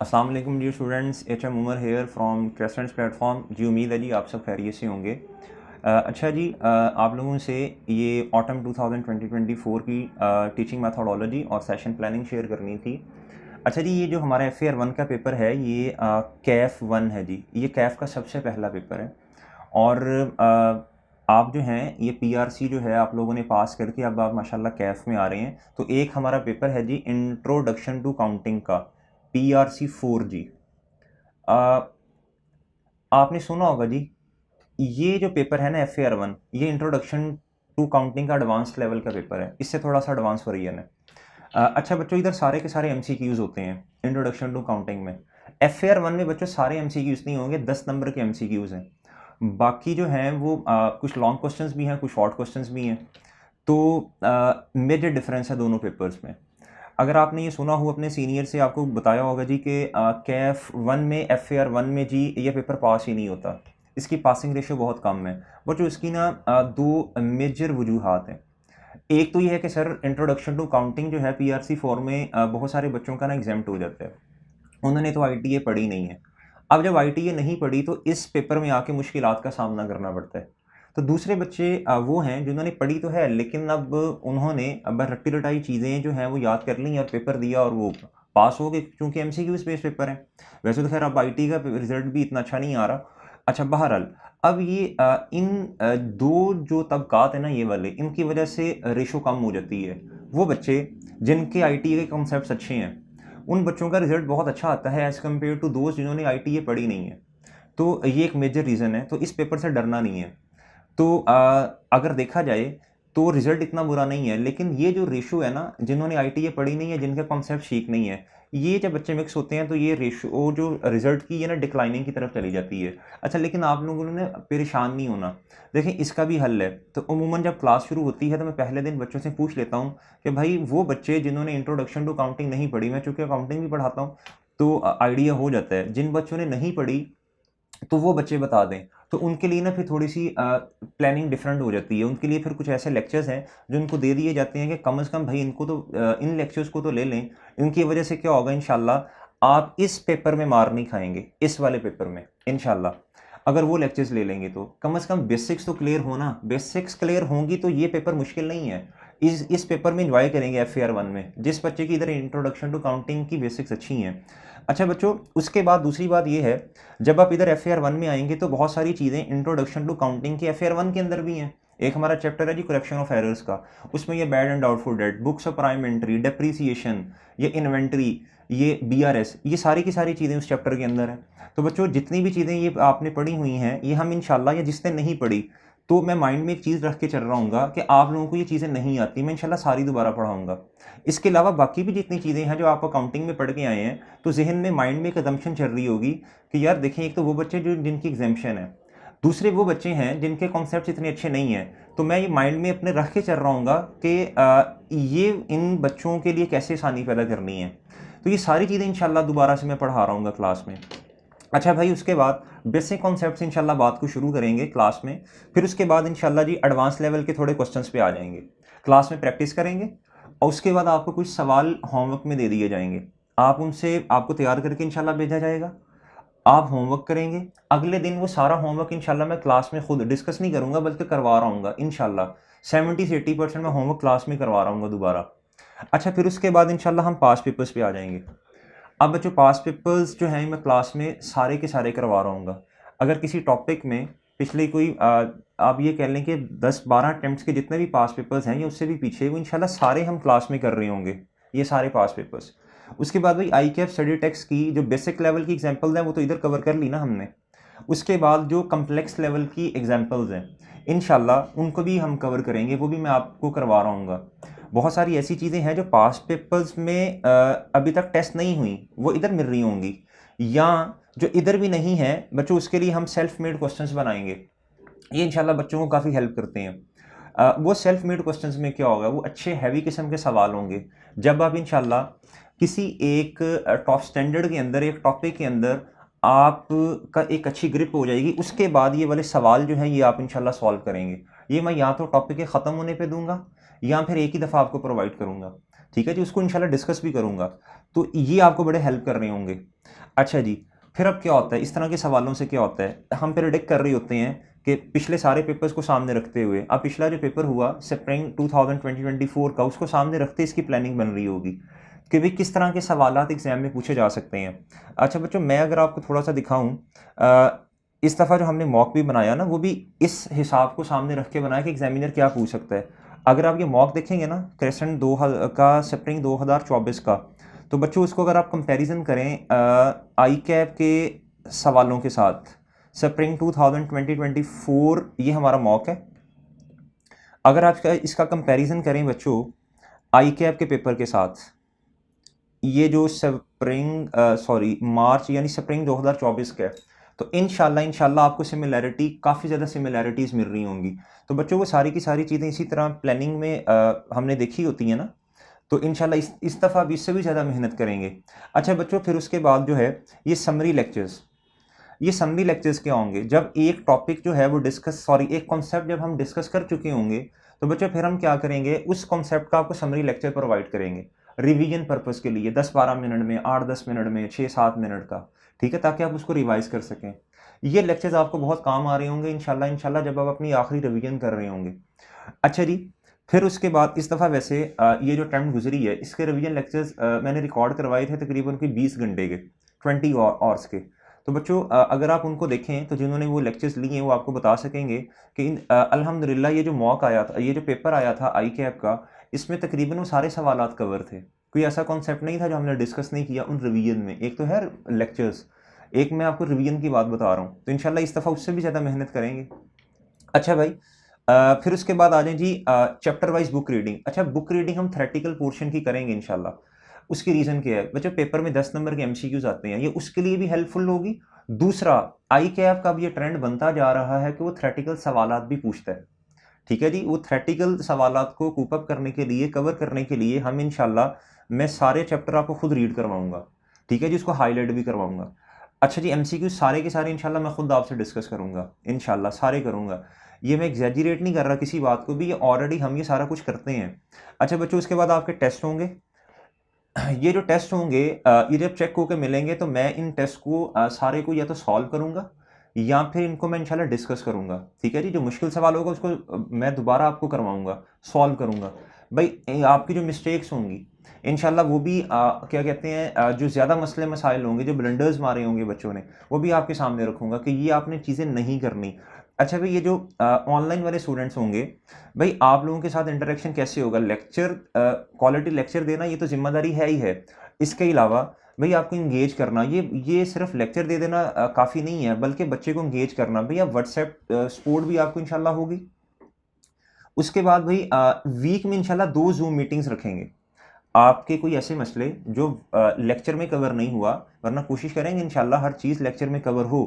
अस्सलाम वालेकुम dear students, H M Umar here from Crescent's platform. जी उम्मीद है जी आप सब खैरियत से होंगे। अच्छा जी, आप लोगों से ये ऑटम 2024 की टीचिंग मेथोडोलॉजी और सेशन प्लानिंग शेयर करनी थी। अच्छा जी, ये जो हमारा FAR 1 का पेपर है ये कैफ 1 है जी। ये कैफ का सबसे पहला पेपर है और आप जो हैं ये PRC जो है आप लोगों ने पास करके अब आप माशाल्लाह कैफ में आ रहे हैं। तो एक हमारा पेपर है जी इंट्रोडक्शन टू काउंटिंग का, PRC 4 जी। आपने सुना होगा जी, ये जो पेपर है ना FAR 1, ये इंट्रोडक्शन टू काउंटिंग का एडवांस लेवल का पेपर है, इससे थोड़ा सा एडवांस वर्जन है। अच्छा बच्चों, इधर सारे के सारे MCQs होते हैं इंट्रोडक्शन टू काउंटिंग में। FAR 1 में बच्चों सारे MCQs नहीं होंगे, 10 नंबर के MCQs हैं। बाकी जो हैं वो कुछ लॉन्ग क्वेश्चंस भी हैं, कुछ शॉर्ट क्वेश्चंस भी हैं। तो मेजर डिफरेंस है दोनों पेपर्स में। अगर आपने ये सुना हो अपने सीनियर से, आपको बताया होगा जी कि कैफ 1 में FAR 1 में जी ये पेपर पास ही नहीं होता, इसकी पासिंग रेशो बहुत कम है। बट जो इसकी ना दो मेजर वजूहात हैं। एक तो ये है कि सर इंट्रोडक्शन टू काउंटिंग जो है PRC 4 में बहुत सारे बच्चों का ना एग्जाम्प्ट हो जाता है, उन्होंने तो ITA पढ़ी नहीं है। अब जब ITA नहीं पढ़ी तो इस पेपर में आके मुश्किलात का सामना करना पड़ता है। तो दूसरे बच्चे वो हैं जिन्होंने पढ़ी तो है, लेकिन अब उन्होंने अब रट्टी रटाई चीज़ें जो हैं वो याद कर ली और पेपर दिया और वो पास हो गए, क्योंकि MCQs बेस्ड पेपर है। वैसे तो खैर अब IT का रिजल्ट भी इतना अच्छा नहीं आ रहा। अच्छा बहरहाल, अब ये इन दो जो तबकात है ना ये वाले, इनकी वजह से रेशो कम हो जाती है। वो बच्चे जिनके ITA के कॉन्सेप्ट्स अच्छे हैं उन बच्चों का रिजल्ट बहुत अच्छा आता है एज़ कम्पेयर टू दोस्त जिन्होंने ITA पढ़ी नहीं है। तो ये एक मेजर रीज़न है, तो इस पेपर से डरना नहीं है। तो अगर देखा जाए तो रिजल्ट इतना बुरा नहीं है, लेकिन ये जो रेशो है ना, जिन्होंने ITA पढ़ी नहीं है, जिनका कॉन्सेप्ट ठीक नहीं है, ये जब बच्चे मिक्स होते हैं तो ये रेशो जो रिजल्ट की है ना डिक्लाइनिंग की तरफ चली जाती है। अच्छा लेकिन आप लोगों ने परेशान नहीं होना, देखें इसका भी हल है। तो उमूमन जब क्लास शुरू होती है तो मैं पहले दिन बच्चों से पूछ लेता हूँ कि भाई वो बच्चे जिन्होंने इंट्रोडक्शन टू काउंटिंग नहीं पढ़ी, मैं चूँकि अकाउंटिंग भी पढ़ाता हूँ तो आइडिया हो जाता है। जिन बच्चों ने नहीं पढ़ी तो वो बच्चे बता दें, तो उनके लिए ना फिर थोड़ी-सी प्लानिंग डिफरेंट हो जाती है। उनके लिए फिर कुछ ऐसे लेक्चर्स हैं जो उनको दे दिए जाते हैं कि कम से कम भाई इनको तो इन लेक्चर्स को तो ले लें। इनकी वजह से क्या होगा इंशाल्लाह, आप इस पेपर में मार नहीं खाएँगे, इस वाले पेपर में इंशाल्लाह। अगर वो लेक्चर्स ले लेंगे तो कम से कम बेसिक्स तो क्लियर हो ना, बेसिक्स क्लियर होंगी तो ये पेपर मुश्किल नहीं है। इस पेपर में एन्जॉय करेंगे FAR 1 में, जिस बच्चे की इधर इंट्रोडक्शन टू काउंटिंग की बेसिक्स अच्छी हैं। अच्छा बच्चों, उसके बाद दूसरी बात ये है, जब आप इधर FAR 1 में आएंगे तो बहुत सारी चीज़ें इंट्रोडक्शन टू काउंटिंग के FAR 1 के अंदर भी हैं। एक हमारा चैप्टर है जी करेक्शन ऑफ एरर्स का, उसमें ये bad and doubtful debt, books of prime entry, depreciation, ये इन्वेंट्री, ये BRS, ये सारी की सारी चीज़ें उस चैप्टर के अंदर हैं। तो बच्चों जितनी भी चीज़ें ये आपने पढ़ी हुई हैं, ये हम इंशाल्लाह, या जिसने नहीं पढ़ी तो मैं माइंड में एक चीज़ रख के चल रहा हूँ कि आप लोगों को ये चीज़ें नहीं आती, मैं इंशाल्लाह सारी दोबारा पढ़ाऊँगा। इसके अलावा बाकी भी जितनी चीज़ें हैं जो आप अकाउंटिंग में पढ़ के आए हैं, तो ज़हन में माइंड में एक असम्पशन चल रही होगी कि यार देखें, एक तो वो बच्चे जो जिनकी एग्जाम्पशन है, दूसरे वो बच्चे हैं जिनके कॉन्सेप्ट्स इतने अच्छे नहीं हैं। तो मैं ये माइंड में अपने रख के चल रहा हूँ कि ये इन बच्चों के लिए कैसे आसानी पैदा करनी है। तो ये सारी चीज़ें इंशाल्लाह दोबारा से मैं पढ़ा रहा हूँ क्लास में। अच्छा भाई, उसके बाद बेसिक कॉन्सेप्ट्स इंशाल्लाह बात को शुरू करेंगे क्लास में। फिर उसके बाद इंशाल्लाह जी एडवांस लेवल के थोड़े क्वेश्चंस पे आ जाएंगे, क्लास में प्रैक्टिस करेंगे और उसके बाद आपको कुछ सवाल होमवर्क में दे दिए जाएंगे। आप उनसे आपको तैयार करके इंशाल्लाह भेजा जाएगा, आप होमवर्क करेंगे। अगले दिन वो सारा होमवर्क इंशाल्लाह मैं क्लास में खुद डिस्कस नहीं करूँगा बल्कि करवा रहा हूँ इंशाल्लाह। 70 से 80% मैं होमवर्क क्लास में करवा रहा हूँ दोबारा। अच्छा फिर उसके बाद इंशाल्लाह हम पास पेपर्स पे आ जाएंगे। अब बच्चों पास पेपर्स जो हैं मैं क्लास में सारे के सारे करवा रहा हूँ। अगर किसी टॉपिक में पिछले कोई आप ये कह लें कि 10-12 अटेम्प्ट्स के जितने भी पास पेपर्स हैं या उससे भी पीछे, वो इंशाल्लाह सारे हम क्लास में कर रहे होंगे, ये सारे पास पेपर्स। उसके बाद भाई ICAP स्टडी टेक्स्ट की जो बेसिक लेवल की एग्जाम्पल्स हैं वो तो इधर कवर कर ली ना हमने। उसके बाद जो कम्प्लेक्स लेवल की एग्जाम्पल्स हैं इंशाल्लाह उनको भी हम कवर करेंगे, वो भी मैं आपको करवा रहा हूँ। बहुत सारी ऐसी चीज़ें हैं जो पास पेपर्स में अभी तक टेस्ट नहीं हुई, वो इधर मिल रही होंगी, या जो इधर भी नहीं है बच्चों उसके लिए हम सेल्फ मेड क्वेश्चंस बनाएंगे। ये इंशाल्लाह बच्चों को काफ़ी हेल्प करते हैं। वो सेल्फ मेड क्वेश्चंस में क्या होगा, वो अच्छे हैवी किस्म के सवाल होंगे। जब आप इंशाल्लाह किसी एक टॉप स्टैंडर्ड के अंदर, एक टॉपिक के अंदर आपका एक अच्छी ग्रिप हो जाएगी, उसके बाद ये वाले सवाल जो हैं ये आप इंशाल्लाह सॉल्व करेंगे। ये मैं या तो टॉपिक के ख़त्म होने पे दूंगा या फिर एक ही दफ़ा आपको प्रोवाइड करूंगा। ठीक है जी, उसको इंशाल्लाह डिस्कस भी करूँगा, तो ये आपको बड़े हेल्प कर रहे होंगे। अच्छा जी, फिर अब क्या होता है, इस तरह के सवालों से क्या होता है, हम प्रेडिक्ट कर रहे होते हैं कि पिछले सारे पेपर्स को सामने रखते हुए, अब पिछला जो पेपर हुआ स्प्रिंग 2024 का, उसको सामने रखते इसकी प्लानिंग बन रही होगी कि भाई किस तरह के सवालात एग्जाम में पूछे जा सकते हैं। अच्छा बच्चों, मैं अगर आपको थोड़ा सा दिखाऊं, इस दफ़ा जो हमने मॉक भी बनाया ना, वो भी इस हिसाब को सामने रख के बनाया कि एग्जामिनर क्या पूछ सकता है। अगर आप ये मॉक देखेंगे ना क्रेसेंट का स्प्रिंग 2024 का, तो बच्चों उसको अगर आप कंपैरिजन करें आई कैप के सवालों के साथ, स्प्रिंग 2024 ये हमारा मॉक है, अगर आप इसका कंपैरिजन करें बच्चों आई कैप के पेपर के साथ, ये जो मार्च यानी स्प्रिंग 2024 का है, तो इंशाल्लाह आपको सिमिलैरिटी, काफ़ी ज़्यादा सिमिलैरिटीज़ मिल रही होंगी। तो बच्चों वो सारी की सारी चीज़ें इसी तरह प्लानिंग में हमने देखी होती हैं ना, तो इंशाल्लाह इस दफ़ा भी इससे भी ज़्यादा मेहनत करेंगे। अच्छा बच्चों, फिर उसके बाद जो है ये समरी लेक्चर्स, ये समरी लेक्चर्स क्या होंगे, जब एक टॉपिक जो है वो एक कॉन्सेप्ट जब हम डिस्कस कर चुके होंगे, तो बच्चों फिर हम क्या करेंगे, उस कॉन्सेप्ट का आपको समरी लेक्चर प्रोवाइड करेंगे रिवीजन पर्पस के लिए, 10-12 मिनट में, 8-10 मिनट में, 6-7 मिनट का, ठीक है, ताकि आप उसको रिवाइज कर सकें। ये लेक्चर्स आपको बहुत काम आ रहे होंगे इंशाल्लाह जब आप अपनी आखिरी रिवीजन कर रहे होंगे। अच्छा जी, फिर उसके बाद इस दफ़ा वैसे ये जो टर्म गुजरी है, इसके रिवीजन लेक्चर्स मैंने रिकॉर्ड करवाए थे तकरीबन कोई 20 घंटे के, 20 आवर्स के। तो बच्चों अगर आप उनको देखें तो जिन्होंने वो लेक्चर्स लिए हैं वो आपको बता सकेंगे कि अल्हम्दुलिल्लाह ये जो मॉक आया था, ये जो पेपर आया था आई कैप का, इसमें तकरीबन वो सारे सवालात कवर थे। कोई ऐसा कॉन्सेप्ट नहीं था जो हमने डिस्कस नहीं किया उन रिवीजन में। एक तो है लेक्चर्स, एक मैं आपको रिवीजन की बात बता रहा हूँ, तो इंशाल्लाह इस दफ़ा उससे भी ज़्यादा मेहनत करेंगे। अच्छा भाई, फिर उसके बाद आ जाए जी चैप्टर वाइज बुक रीडिंग। अच्छा, बुक रीडिंग हम थ्योरेटिकल पोर्शन की करेंगे इंशाल्लाह। उसकी रीज़न क्या है बच्चों, पेपर में 10 नंबर के एमसीक्यूज आते हैं, ये उसके लिए भी हेल्पफुल होगी। दूसरा, आई कैप का भी ये ट्रेंड बनता जा रहा है कि वो थ्योरेटिकल सवालात भी पूछता है, ठीक है जी। वो थ्योरेटिकल सवालात को कूप अप करने के लिए, कवर करने के लिए हम इंशाल्लाह मैं सारे चैप्टर आपको खुद रीड करवाऊंगा, ठीक है जी, उसको हाईलाइट भी करवाऊंगा। अच्छा जी, एमसीक्यू सारे के सारे इंशाल्लाह मैं खुद आपसे डिस्कस करूंगा, इंशाल्लाह सारे करूंगा। ये मैं एग्जैजरेट नहीं कर रहा किसी बात को भी, ये ऑलरेडी हम ये सारा कुछ करते हैं। अच्छा बच्चों, उसके बाद आपके टेस्ट होंगे। ये जो टेस्ट होंगे ये जब चेक होकर मिलेंगे तो मैं इन टेस्ट को सारे को या तो सॉल्व करूंगा या फिर इनको मैं इंशाल्लाह डिस्कस करूंगा, ठीक है जी। जो मुश्किल सवाल होगा उसको मैं दोबारा आपको करवाऊंगा, सॉल्व करूंगा। भाई आपकी जो मिस्टेक्स होंगी इंशाल्लाह वो भी क्या कहते हैं जो ज़्यादा मसले मसाइल होंगे, जो ब्लंडर्स मारे होंगे बच्चों ने, वो भी आपके सामने रखूंगा कि ये आपने चीज़ें नहीं करनी। अच्छा भाई, ये जो ऑनलाइन वाले स्टूडेंट्स होंगे, भाई आप लोगों के साथ इंटरेक्शन कैसे होगा, लेक्चर क्वालिटी लेक्चर देना ये तो जिम्मेदारी है ही है। इसके अलावा भाई आपको इंगेज करना, ये सिर्फ लेक्चर दे देना काफ़ी नहीं है, बल्कि बच्चे को इंगेज करना। भैया व्हाट्सएप सपोर्ट भी आपको इंशाल्लाह होगी। उसके बाद भाई वीक में इंशाल्लाह 2 जूम मीटिंग्स रखेंगे। आपके कोई ऐसे मसले जो लेक्चर में कवर नहीं हुआ, वरना कोशिश करेंगे इंशाल्लाह हर चीज़ लेक्चर में कवर हो।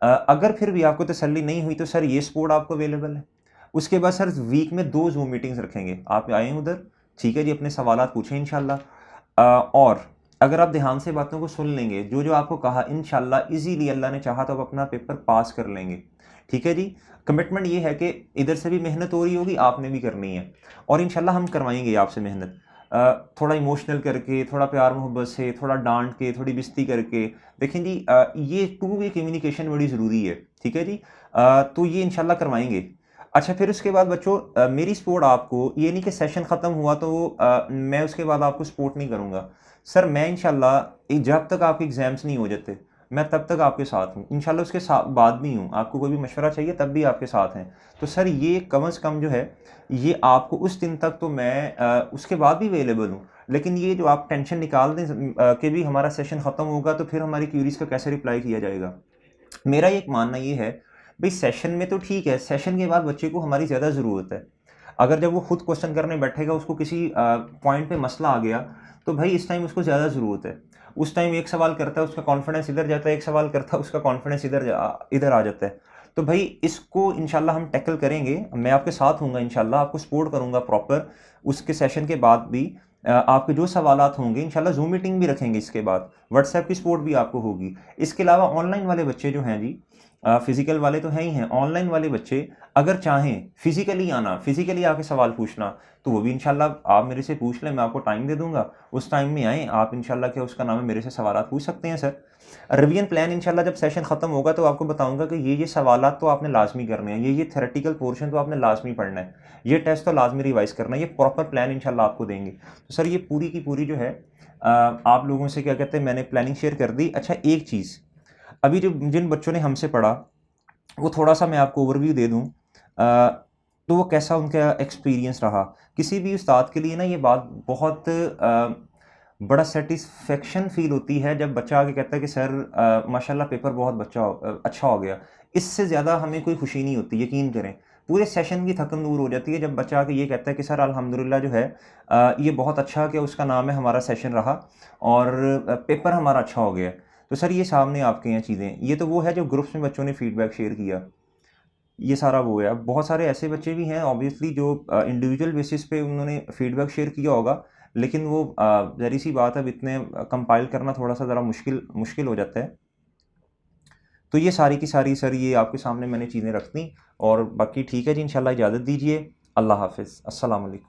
अगर फिर भी आपको तसल्ली नहीं हुई तो सर ये सपोर्ट आपको अवेलेबल है। उसके बाद सर वीक में 2 जूम मीटिंग्स रखेंगे, आप आएँ उधर, ठीक है जी, अपने सवालात पूछें इंशाल्लाह। और अगर आप ध्यान से बातों को सुन लेंगे, जो जो आपको कहा, इंशाल्लाह इजीली अल्लाह ने चाहा तो आप अपना पेपर पास कर लेंगे, ठीक है जी। कमिटमेंट ये है कि इधर से भी मेहनत हो रही होगी, आपने भी करनी है, और इंशाल्लाह हम करवाएंगे आपसे मेहनत। थोड़ा इमोशनल करके, थोड़ा प्यार मोहब्बत से, थोड़ा डांट के, थोड़ी बेइज्जती करके। देखें जी ये टू वे कम्युनिकेशन बड़ी ज़रूरी है, ठीक है जी। तो ये इंशाल्लाह करवाएंगे। अच्छा, फिर उसके बाद बच्चों मेरी सपोर्ट आपको ये नहीं कि सेशन ख़त्म हुआ तो मैं उसके बाद आपको सपोर्ट नहीं करूँगा। सर मैं इंशाल्लाह जब तक आपके एग्ज़ाम्स नहीं हो जाते, मैं तब तक आपके साथ हूँ, इंशाल्लाह उसके बाद भी हूँ। आपको कोई भी मशवरा चाहिए तब भी आपके साथ हैं। तो सर ये कम से कम जो है, ये आपको उस दिन तक तो मैं उसके बाद भी अवेलेबल हूँ। लेकिन ये जो आप टेंशन निकाल दें कि भी हमारा सेशन ख़त्म होगा तो फिर हमारी क्यूरीज़ का कैसे रिप्लाई किया जाएगा। मेरा एक मानना ये है, भाई सेशन में तो ठीक है, सेशन के बाद बच्चे को हमारी ज़्यादा ज़रूरत है। अगर जब वो खुद क्वेश्चन करने बैठेगा, उसको किसी पॉइंट पे मसला आ गया, तो भाई इस टाइम उसको ज़्यादा ज़रूरत है। उस टाइम एक सवाल करता है, उसका कॉन्फिडेंस इधर जाता है, एक सवाल करता है, उसका कॉन्फिडेंस इधर आ जाता है। तो भाई इसको इंशाल्लाह हम टैकल करेंगे, मैं आपके साथ हूँगा इंशाल्लाह, आपको सपोर्ट करूँगा प्रॉपर। उसके सेशन के बाद भी आपके जो सवालात होंगे इंशाल्लाह जूम मीटिंग भी रखेंगे, इसके बाद व्हाट्सएप की सपोर्ट भी आपको होगी। इसके अलावा ऑनलाइन वाले बच्चे जो हैं जी, फिजिकल वाले तो हैं ही हैं, ऑनलाइन वाले बच्चे अगर चाहें फिजिकली आना, फिजिकली आके सवाल पूछना, तो वो भी इंशाल्लाह आप मेरे से पूछ लें, मैं आपको टाइम दे दूंगा, उस टाइम में आएँ आप इंशाल्लाह, क्या उसका नाम है, मेरे से सवालात पूछ सकते हैं सर। रिवीजन प्लान इंशाल्लाह जब सेशन ख़त्म होगा तो आपको बताऊंगा कि ये सवालात तो आपने लाजमी करने हैं, ये थेरेटिकल पोर्शन तो आपने लाजमी पढ़ना है, ये टेस्ट तो लाजमी रिवाइज करना है, ये प्रॉपर प्लान इंशाल्लाह आपको देंगे। तो सर ये पूरी की पूरी जो है आप लोगों से क्या कहते हैं, मैंने प्लानिंग शेयर कर दी। अच्छा एक चीज़, अभी जो जिन बच्चों ने हमसे पढ़ा वो थोड़ा सा मैं आपको ओवरव्यू दे दूँ, तो वो कैसा उनका एक्सपीरियंस रहा। किसी भी उस्ताद के लिए ना ये बात बहुत बड़ा सेटिस्फेक्शन फील होती है जब बच्चा आके कहता है कि सर माशाल्लाह पेपर बहुत अच्छा हो गया। इससे ज़्यादा हमें कोई खुशी नहीं होती, यकीन करें। पूरे सेशन की थकन दूर हो जाती है जब बच्चा आके ये कहता है कि सर अल्हम्दुलिल्लाह जो है ये बहुत अच्छा, कि उसका नाम है, हमारा सेशन रहा और पेपर हमारा अच्छा हो गया। तो सर ये सामने आपके यहाँ चीज़ें, ये तो वो है जो ग्रुप्स में बच्चों ने फीडबैक शेयर किया, ये सारा वो है। अब बहुत सारे ऐसे बच्चे भी हैं ऑब्वियसली जो इंडिविजुअल बेसिस पे उन्होंने फीडबैक शेयर किया होगा, लेकिन वो ज़ाहिर सी बात है, अब इतने कंपाइल करना थोड़ा सा ज़रा मुश्किल मुश्किल हो जाता है। तो ये सारी की सारी सर ये आपके सामने मैंने चीज़ें रख दी, और बाकी ठीक है जी, इंशाल्लाह इजाज़त दीजिए। अल्लाह हाफ़िज़, अस्सलाम वालेकुम।